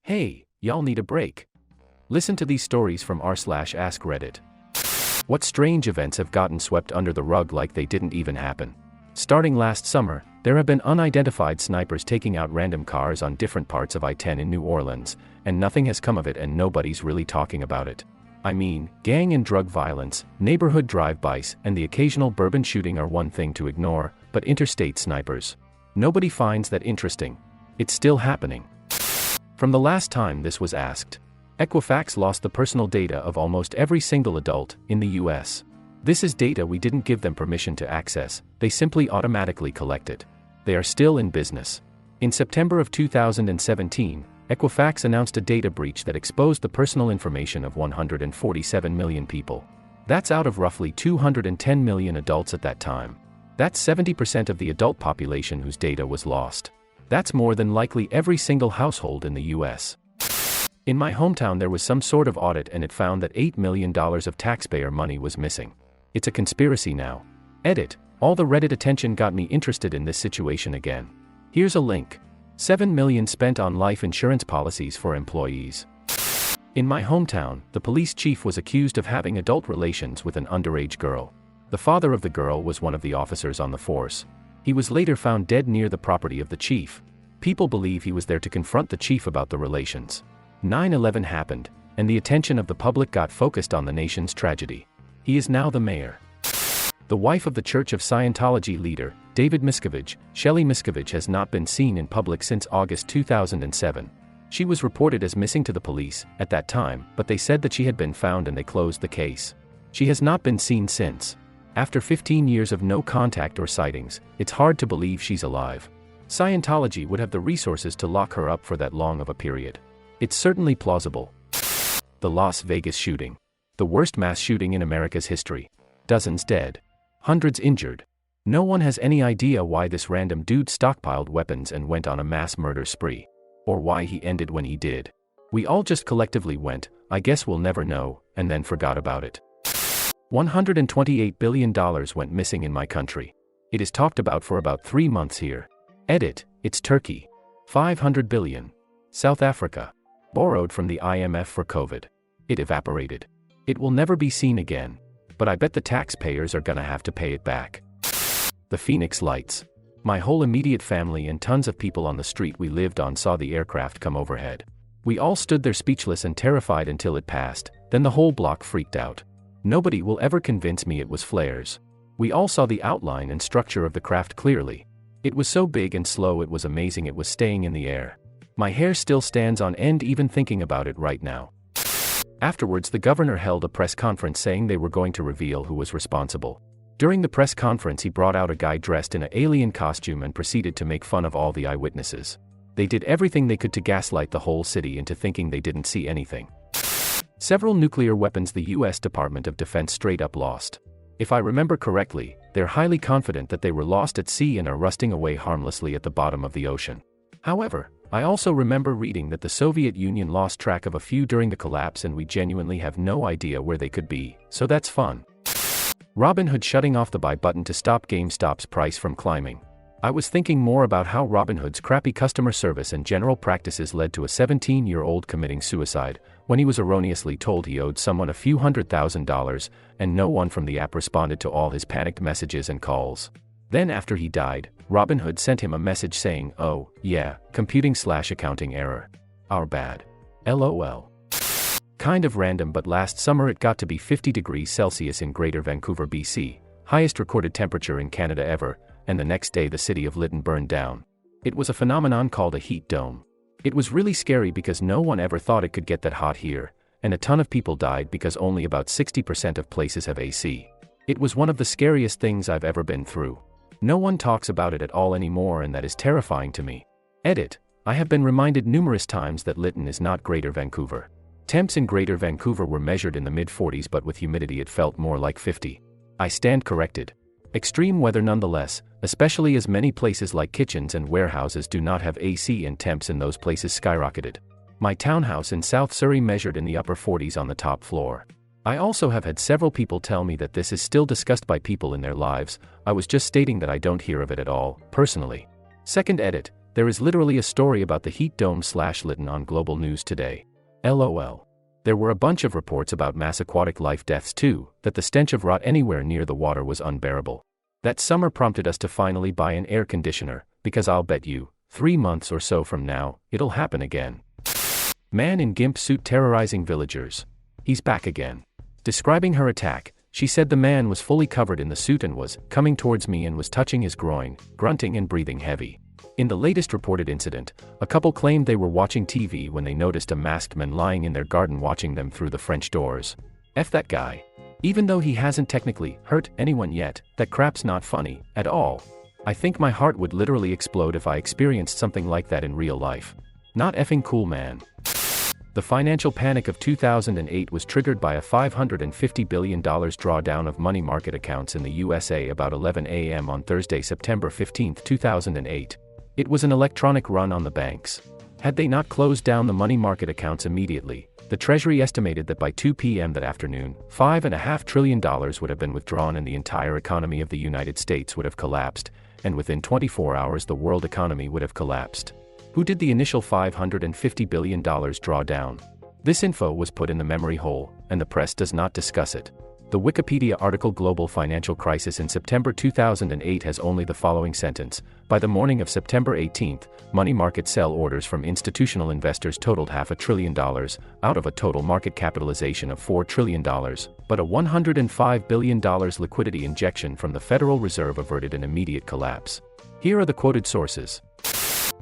Hey, y'all need a break. Listen to these stories from r/AskReddit. What strange events have gotten swept under the rug like they didn't even happen? Starting last summer, there have been unidentified snipers taking out random cars on different parts of I-10 in New Orleans, and nothing has come of it and nobody's really talking about it. I mean, gang and drug violence, neighborhood drive-bys, and the occasional bourbon shooting are one thing to ignore, but interstate snipers. Nobody finds that interesting. It's still happening. From the last time this was asked, Equifax lost the personal data of almost every single adult in the US. This is data we didn't give them permission to access, they simply automatically collect it. They are still in business. In September of 2017, Equifax announced a data breach that exposed the personal information of 147 million people. That's out of roughly 210 million adults at that time. That's 70% of the adult population whose data was lost. That's more than likely every single household in the US. In my hometown there was some sort of audit and it found that $8 million of taxpayer money was missing. It's a conspiracy now. Edit, all the Reddit attention got me interested in this situation again. Here's a link. $7 million spent on life insurance policies for employees. In my hometown, the police chief was accused of having adult relations with an underage girl. The father of the girl was one of the officers on the force. He was later found dead near the property of the chief. People believe he was there to confront the chief about the relations. 9/11 happened, and the attention of the public got focused on the nation's tragedy. He is now the mayor. The wife of the Church of Scientology leader, David Miscavige, Shelley Miscavige, has not been seen in public since August 2007. She was reported as missing to the police at that time, but they said that she had been found and they closed the case. She has not been seen since. After 15 years of no contact or sightings, it's hard to believe she's alive. Scientology would have the resources to lock her up for that long of a period. It's certainly plausible. The Las Vegas shooting. The worst mass shooting in America's history. Dozens dead. Hundreds injured. No one has any idea why this random dude stockpiled weapons and went on a mass murder spree. Or why he ended when he did. We all just collectively went, I guess we'll never know, and then forgot about it. $128 billion went missing in my country. It is talked about for about 3 months here. Edit, it's Turkey. $500 billion. South Africa. Borrowed from the IMF for COVID. It evaporated. It will never be seen again. But I bet the taxpayers are gonna have to pay it back. The Phoenix Lights. My whole immediate family and tons of people on the street we lived on saw the aircraft come overhead. We all stood there speechless and terrified until it passed, then the whole block freaked out. Nobody will ever convince me it was flares. We all saw the outline and structure of the craft clearly. It was so big and slow it was amazing it was staying in the air. My hair still stands on end even thinking about it right now. Afterwards the governor held a press conference saying they were going to reveal who was responsible. During the press conference he brought out a guy dressed in an alien costume and proceeded to make fun of all the eyewitnesses. They did everything they could to gaslight the whole city into thinking they didn't see anything. Several nuclear weapons the US Department of Defense straight up lost. If I remember correctly, they're highly confident that they were lost at sea and are rusting away harmlessly at the bottom of the ocean. However, I also remember reading that the Soviet Union lost track of a few during the collapse and we genuinely have no idea where they could be, so that's fun. Robinhood shutting off the buy button to stop GameStop's price from climbing. I was thinking more about how Robinhood's crappy customer service and general practices led to a 17-year-old committing suicide, when he was erroneously told he owed someone a few $100,000, and no one from the app responded to all his panicked messages and calls. Then after he died, Robinhood sent him a message saying, "Oh, yeah, computing/accounting error. Our bad. LOL." Kind of random, but last summer it got to be 50 degrees Celsius in Greater Vancouver, BC, highest recorded temperature in Canada ever, and the next day the city of Lytton burned down. It was a phenomenon called a heat dome. It was really scary because no one ever thought it could get that hot here, and a ton of people died because only about 60% of places have AC. It was one of the scariest things I've ever been through. No one talks about it at all anymore and that is terrifying to me. Edit, I have been reminded numerous times that Lytton is not Greater Vancouver. Temps in Greater Vancouver were measured in the mid-40s but with humidity it felt more like 50. I stand corrected. Extreme weather nonetheless, especially as many places like kitchens and warehouses do not have AC and temps in those places skyrocketed. My townhouse in South Surrey measured in the upper 40s on the top floor. I also have had several people tell me that this is still discussed by people in their lives. I was just stating that I don't hear of it at all, personally. Second edit, There is literally a story about the heat dome/Lytton on Global News today. LOL. There were a bunch of reports about mass aquatic life deaths too, that the stench of rot anywhere near the water was unbearable. That summer prompted us to finally buy an air conditioner, because I'll bet you, 3 months or so from now, it'll happen again. Man in gimp suit terrorizing villagers. He's back again. Describing her attack, she said the man was fully covered in the suit and was coming towards me and was touching his groin, grunting and breathing heavy. In the latest reported incident, a couple claimed they were watching TV when they noticed a masked man lying in their garden watching them through the French doors. F that guy. Even though he hasn't technically hurt anyone yet, that crap's not funny at all. I think my heart would literally explode if I experienced something like that in real life. Not effing cool, man. The financial panic of 2008 was triggered by a $550 billion drawdown of money market accounts in the USA about 11 a.m. on Thursday, September 15, 2008. It was an electronic run on the banks. Had they not closed down the money market accounts immediately, the Treasury estimated that by 2 p.m. that afternoon, $5.5 trillion would have been withdrawn and the entire economy of the United States would have collapsed, and within 24 hours the world economy would have collapsed. Who did the initial $550 billion drawdown? This info was put in the memory hole, and the press does not discuss it. The Wikipedia article Global Financial Crisis in September 2008 has only the following sentence: by the morning of September 18, money market sell orders from institutional investors totaled $500 billion, out of a total market capitalization of $4 trillion, but a $105 billion liquidity injection from the Federal Reserve averted an immediate collapse. Here are the quoted sources.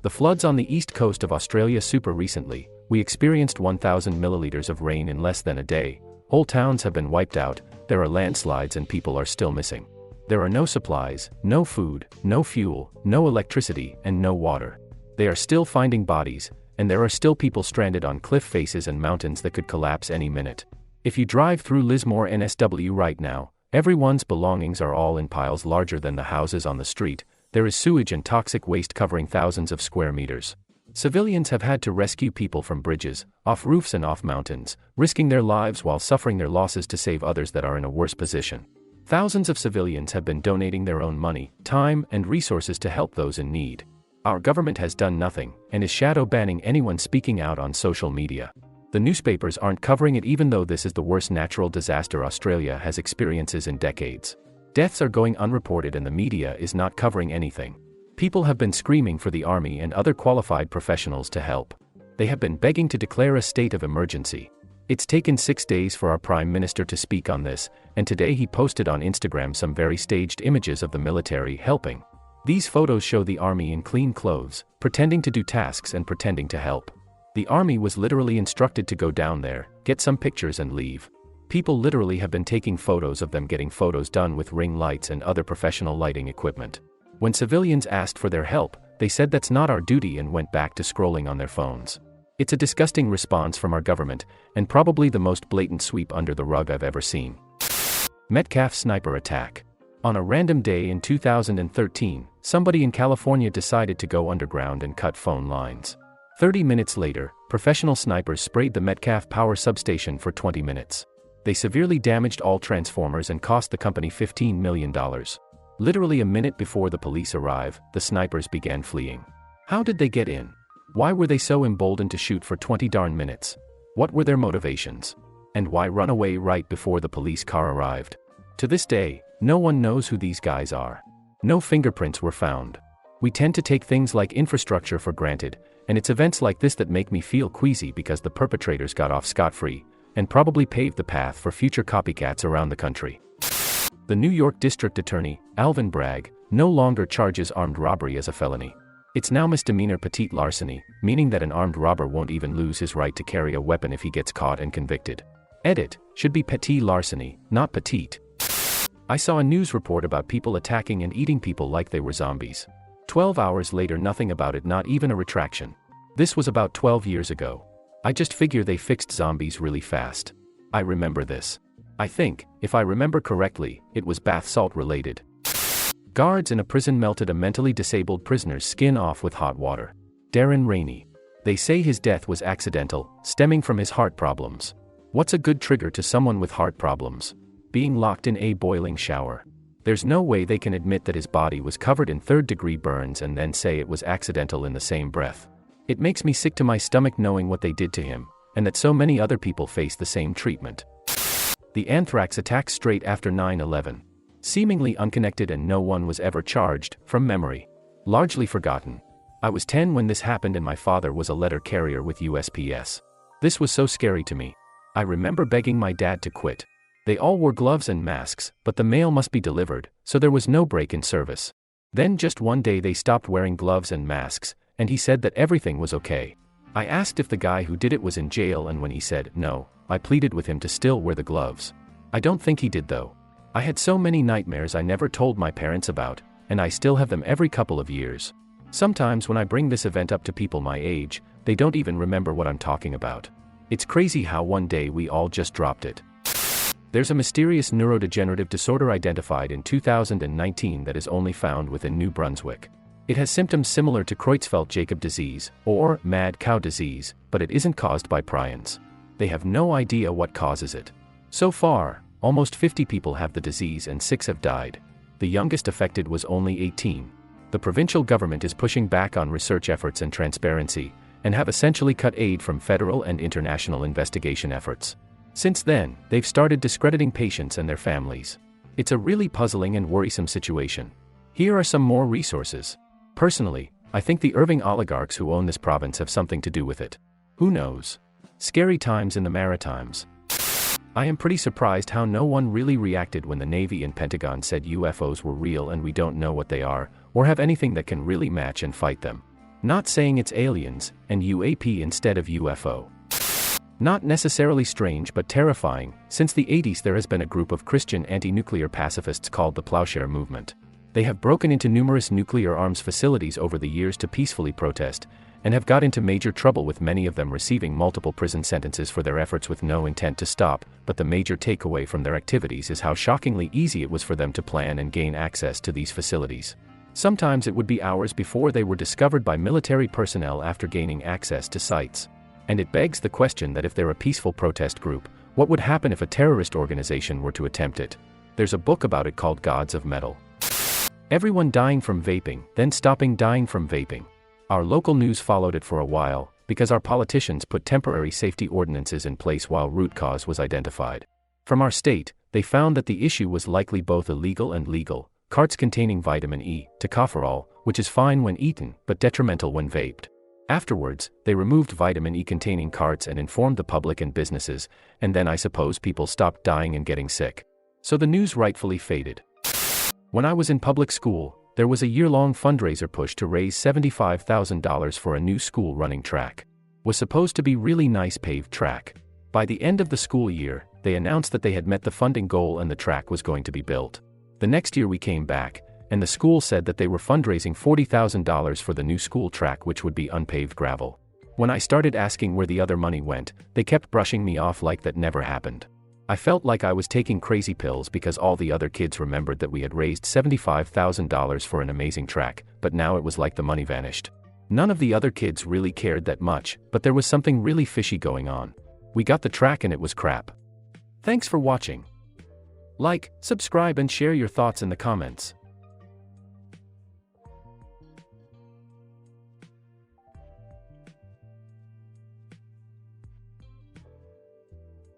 The floods on the east coast of Australia. Super recently, we experienced 1,000 milliliters of rain in less than a day. Whole towns have been wiped out, there are landslides and people are still missing. There are no supplies, no food, no fuel, no electricity, and no water. They are still finding bodies, and there are still people stranded on cliff faces and mountains that could collapse any minute. If you drive through Lismore NSW right now, everyone's belongings are all in piles larger than the houses on the street. There is sewage and toxic waste covering thousands of square meters. Civilians have had to rescue people from bridges, off roofs and off mountains, risking their lives while suffering their losses to save others that are in a worse position. Thousands of civilians have been donating their own money, time, and resources to help those in need. Our government has done nothing, and is shadow banning anyone speaking out on social media. The newspapers aren't covering it even though this is the worst natural disaster Australia has experienced in decades. Deaths are going unreported and the media is not covering anything. People have been screaming for the army and other qualified professionals to help. They have been begging to declare a state of emergency. It's taken 6 days for our Prime Minister to speak on this, and today he posted on Instagram some very staged images of the military helping. These photos show the army in clean clothes, pretending to do tasks and pretending to help. The army was literally instructed to go down there, get some pictures and leave. People literally have been taking photos of them getting photos done with ring lights and other professional lighting equipment. When civilians asked for their help, they said that's not our duty and went back to scrolling on their phones. It's a disgusting response from our government, and probably the most blatant sweep under the rug I've ever seen. Metcalf sniper attack. On a random day in 2013, somebody in California decided to go underground and cut phone lines. 30 minutes later, professional snipers sprayed the Metcalf power substation for 20 minutes. They severely damaged all transformers and cost the company $15 million. Literally a minute before the police arrive, the snipers began fleeing. How did they get in? Why were they so emboldened to shoot for 20 darn minutes? What were their motivations? And why run away right before the police car arrived? To this day, no one knows who these guys are. No fingerprints were found. We tend to take things like infrastructure for granted, and it's events like this that make me feel queasy because the perpetrators got off scot-free, and probably paved the path for future copycats around the country. The New York District Attorney, Alvin Bragg, no longer charges armed robbery as a felony. It's now misdemeanor petite larceny, meaning that an armed robber won't even lose his right to carry a weapon if he gets caught and convicted. Edit, should be petit larceny, not petite. I saw a news report about people attacking and eating people like they were zombies. 12 hours later, nothing about it, not even a retraction. This was about 12 years ago. I just figure they fixed zombies really fast. I remember this. I think, if I remember correctly, it was bath salt related. Guards in a prison melted a mentally disabled prisoner's skin off with hot water. Darren Rainey. They say his death was accidental, stemming from his heart problems. What's a good trigger to someone with heart problems? Being locked in a boiling shower. There's no way they can admit that his body was covered in third-degree burns and then say it was accidental in the same breath. It makes me sick to my stomach knowing what they did to him, and that so many other people face the same treatment. The anthrax attack straight after 9/11. Seemingly unconnected and no one was ever charged, from memory. Largely forgotten. I was 10 when this happened and my father was a letter carrier with USPS. This was so scary to me. I remember begging my dad to quit. They all wore gloves and masks, but the mail must be delivered, so there was no break in service. Then just one day they stopped wearing gloves and masks, and he said that everything was okay. I asked if the guy who did it was in jail, and when he said no, I pleaded with him to still wear the gloves. I don't think he did though. I had so many nightmares I never told my parents about, and I still have them every couple of years. Sometimes when I bring this event up to people my age, they don't even remember what I'm talking about. It's crazy how one day we all just dropped it. There's a mysterious neurodegenerative disorder identified in 2019 that is only found within New Brunswick. It has symptoms similar to Creutzfeldt-Jakob disease, or mad cow disease, but it isn't caused by prions. They have no idea what causes it. So far, almost 50 people have the disease and 6 have died. The youngest affected was only 18. The provincial government is pushing back on research efforts and transparency, and have essentially cut aid from federal and international investigation efforts. Since then, they've started discrediting patients and their families. It's a really puzzling and worrisome situation. Here are some more resources. Personally, I think the Irving oligarchs who own this province have something to do with it. Who knows? Scary times in the Maritimes. I am pretty surprised how no one really reacted when the Navy and Pentagon said UFOs were real and we don't know what they are, or have anything that can really match and fight them. Not saying it's aliens, and UAP instead of UFO. Not necessarily strange but terrifying. Since the 80s there has been a group of Christian anti-nuclear pacifists called the Plowshare Movement. They have broken into numerous nuclear arms facilities over the years to peacefully protest, and have got into major trouble with many of them receiving multiple prison sentences for their efforts with no intent to stop, but the major takeaway from their activities is how shockingly easy it was for them to plan and gain access to these facilities. Sometimes it would be hours before they were discovered by military personnel after gaining access to sites. And it begs the question that if they're a peaceful protest group, what would happen if a terrorist organization were to attempt it? There's a book about it called Gods of Metal. Everyone dying from vaping, then stopping dying from vaping. Our local news followed it for a while, because our politicians put temporary safety ordinances in place while root cause was identified. From our state, they found that the issue was likely both illegal and legal. Carts containing vitamin E, tocopherol, which is fine when eaten, but detrimental when vaped. Afterwards, they removed vitamin E containing carts and informed the public and businesses, and then I suppose people stopped dying and getting sick. So the news rightfully faded. When I was in public school, there was a year-long fundraiser push to raise $75,000 for a new school running track. Was supposed to be really nice paved track. By the end of the school year, they announced that they had met the funding goal and the track was going to be built. The next year we came back, and the school said that they were fundraising $40,000 for the new school track, which would be unpaved gravel. When I started asking where the other money went, they kept brushing me off like that never happened. I felt like I was taking crazy pills because all the other kids remembered that we had raised $75,000 for an amazing track, but now it was like the money vanished. None of the other kids really cared that much, but there was something really fishy going on. We got the track and it was crap. Thanks for watching. Like, subscribe and share your thoughts in the comments.